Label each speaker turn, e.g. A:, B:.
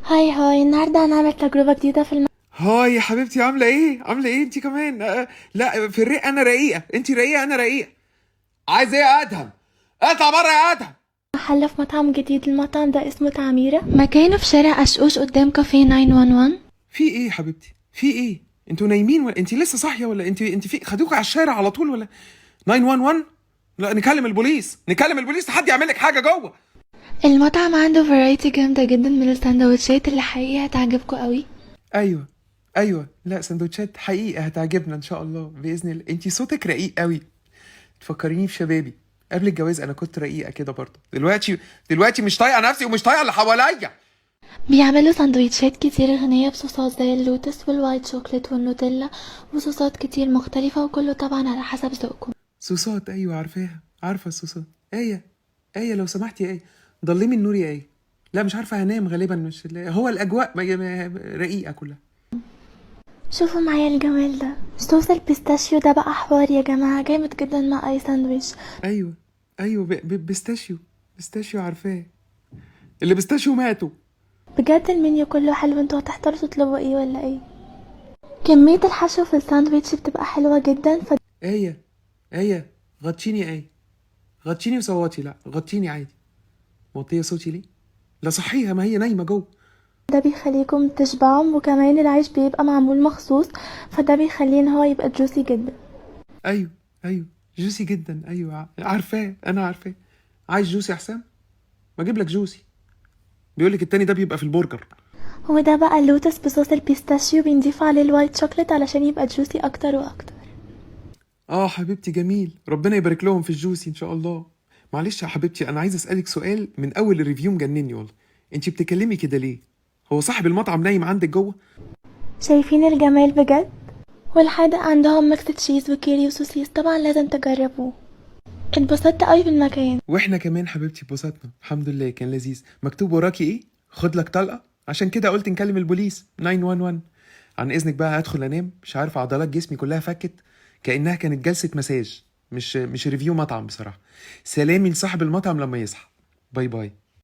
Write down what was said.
A: هاي هاي، النهاردة هنعمل تجربة جديدة في
B: هاي يا حبيبتي، عامله ايه؟ عامله ايه انت كمان؟ لا، في الرق انا رقيقه، انت رقيقه انا رقيقه. عايز ايه يا ادهم؟ اطلع بره يا ادهم.
A: المحل، في مطعم جديد. المطعم ده اسمه تعميرة، مكانه في شارع أشقوش قدام كافيه 911.
B: في ايه يا حبيبتي؟ في ايه؟ انتوا نايمين ولا انت لسه صاحيه ولا انت في خدوكوا على الشارع على طول ولا 911؟ لا، نكلم البوليس، نكلم البوليس لحد يعمل لك حاجه جوه.
A: المطعم عنده فرايتي جامدة جدا من السندوتشات اللي حقيقي هتعجبكم قوي.
B: ايوه، ايوه، لا سندوتشات حقيقه هتعجبنا ان شاء الله باذن الله. انت صوتك رقيق قوي، تفكريني في شبابي. قبل الجواز انا كنت رقيقه كده برضه. دلوقتي مش طايقه نفسي ومش طايقه اللي حواليا.
A: بيعملوا سندوتشات كتير غنية بصوصات زي اللوتس والوايت شوكليت والنوتيلا، وصوصات كتير مختلفة، وكله طبعا على حسب ذوقكم.
B: صوصات، ايوه عارفاها، عارفه الصوصات. ايه لو سمحتي، ايه ضلمي النور يا ايه. لا مش عارفه، هنام غالبا، مش هو الاجواء رقيقه كلها.
A: شوفوا معايا الجمال ده، صوص البيستاشيو ده بقى حوار يا جماعة، جامد جدا مع أي ساندويتش.
B: ايوه، ايوه، بيستاشيو. بيستاشيو عارفاه، اللي بيستاشيو ماتوا.
A: بجد المنيو كله حلو، انتوا هتحتاروا تطلبوا ايه ولا ايه. كمية الحشو في الساندويتش بتبقى حلوة جدا،
B: ايه غطيني، غطيني وصوتي. لا غطيني عادي. موطيه صوتي ليه؟ لا صحيها، ما هي نايمه جوه.
A: فده بيخليكم تشبعوا، وكمان العيش بيبقى معمول مخصوص، فده بيخليه ان هو يبقى جوسي جدا.
B: ايوه، ايوه، جوسي جدا، ايوه عارفاه، انا عارفاه. عايز جوسي احسن؟ ما اجيب لك جوسي. بيقول لك التاني ده بيبقى في البرجر.
A: وده بقى اللوتس بصوص البيستاشيو، بنضيف عليه الوايت شوكليت علشان يبقى جوسي اكتر واكتر.
B: اه حبيبتي، جميل، ربنا يبارك لهم في الجوسي ان شاء الله. معلش يا حبيبتي، انا عايز اسالك سؤال من اول الريفيو مجنني والله. انت بتتكلمي كده ليه؟ هو صاحب المطعم نايم عندك جوه؟
A: شايفين الجمال بجد. والحادق عندهم ميكس تشيز وكيري وسوسيس، طبعا لازم تجربوه. اتبسطت قوي في المكان.
B: واحنا كمان حبيبتي اتبسطنا الحمد لله، كان لذيذ. مكتوب وراكي ايه؟ خد لك طلقه. عشان كده قلت نكلم البوليس 911. عن اذنك بقى هدخل انام، مش عارف، عضلات جسمي كلها فكت. كانها كانت جلسه مساج، مش ريفيو مطعم بصراحه. سلامي لصاحب المطعم لما يصحى. باي باي.